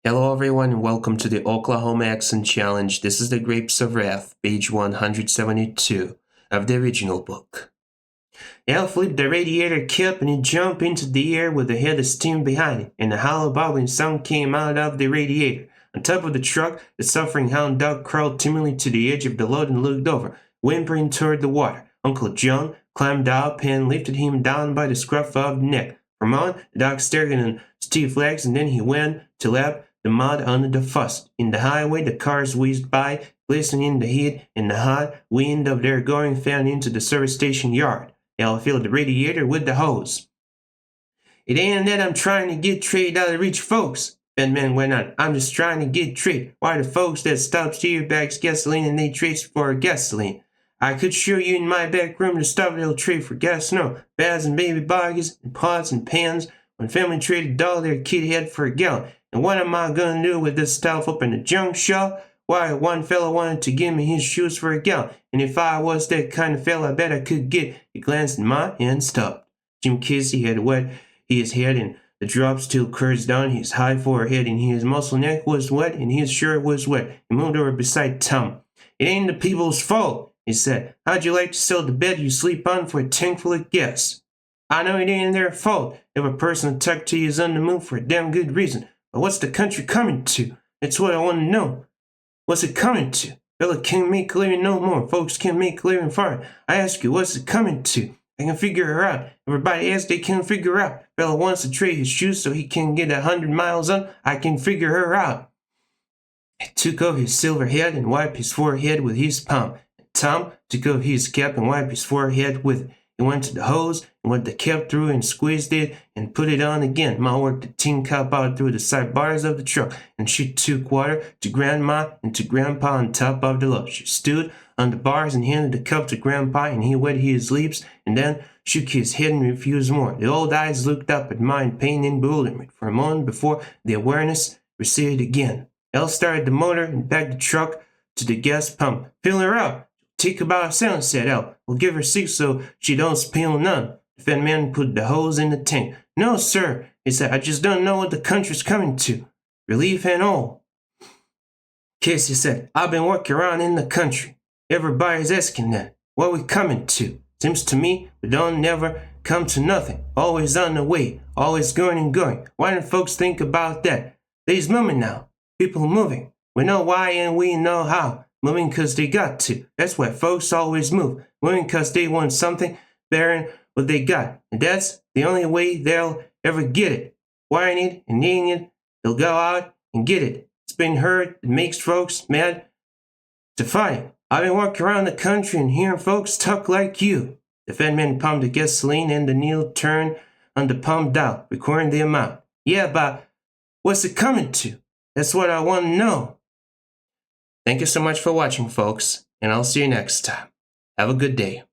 Hello everyone and welcome to the Oklahoma Accent Challenge. This is the Grapes of Wrath, page 172 of the original book. Al flipped the radiator cap and it jumped into the air with a head of steam behind it, and a hollow bubbling sound came out of the radiator. On top of the truck, the suffering hound dog crawled timidly to the edge of the load and looked over, whimpering toward the water. Uncle John climbed up and lifted him down by the scruff of the neck. For a moment, the dog stared in stiff legs, and then he went to lap the mud under the fuss. In the highway, the cars whizzed by, glistening in the heat and the hot wind of their going fan into the service station yard. Al filled the radiator with the hose. "It ain't that I'm trying to get trade out of rich folks," that man went on. "I'm just trying to get trade. Why, the folks that stops here bags gasoline and they trade for gasoline. I could show you in my back room the stuff they'll trade for gas, no, baths and baby buggies and pots and pans. When family traded all their kid had for a gallon. And what am I going to do with this stuff up in the junk shop? Why, one fellow wanted to give me his shoes for a gallon, and if I was that kind of fellow, I bet I could get." He glanced at mine and stopped. Jim Casey had wet his head, and the drop still curls down his high forehead, and his muscle neck was wet, and his shirt was wet. He moved over beside Tom. "It ain't the people's fault," he said. "How'd you like to sell the bed you sleep on for a tankful of gas?" "I know it ain't their fault. If a person talked to you is on the move for a damn good reason. But what's the country coming to? That's what I want to know. What's it coming to? Fella can't make a living no more. Folks can't make a living for it. I ask you, what's it coming to? I can figure her out. Everybody else they can't figure out. Fella wants to trade his shoes so he can get 100 miles on. I can figure her out." He took off his silver hat and wiped his forehead with his palm. Tom took off his cap and wiped his forehead with it. He went to the hose and went the cap through and squeezed it and put it on again. Ma worked the tin cup out through the side bars of the truck, and she took water to Grandma and to Grandpa on top of the load. She stood on the bars and handed the cup to Grandpa, and he wet his lips and then shook his head and refused more. The old eyes looked up at Ma in pain and bewilderment for a moment before the awareness receded again. Al started the motor and backed the truck to the gas pump. "Fill her up. Take about a sound," said Al. "We'll give her 6 so she don't spill none." The fat man put the hose in the tank. "No, sir," he said. "I just don't know what the country's coming to. Relief and all." Casey said, "I've been working around in the country. Everybody's asking that. What we coming to? Seems to me we don't never come to nothing. Always on the way. Always going and going. Why don't folks think about that? They's moving now. People moving. We know why and we know how. Moving 'cause they got to. That's why folks always move. Moving 'cause they want something better than what they got. And that's the only way they'll ever get it. Wanting it and needing it, they'll go out and get it. It's been heard that makes folks mad to fight. I've been walking around the country and hearing folks talk like you." The fat man pumped the gasoline and the needle turned on the pump dial, recording the amount. "Yeah, but what's it coming to? That's what I want to know." Thank you so much for watching, folks, and I'll see you next time. Have a good day.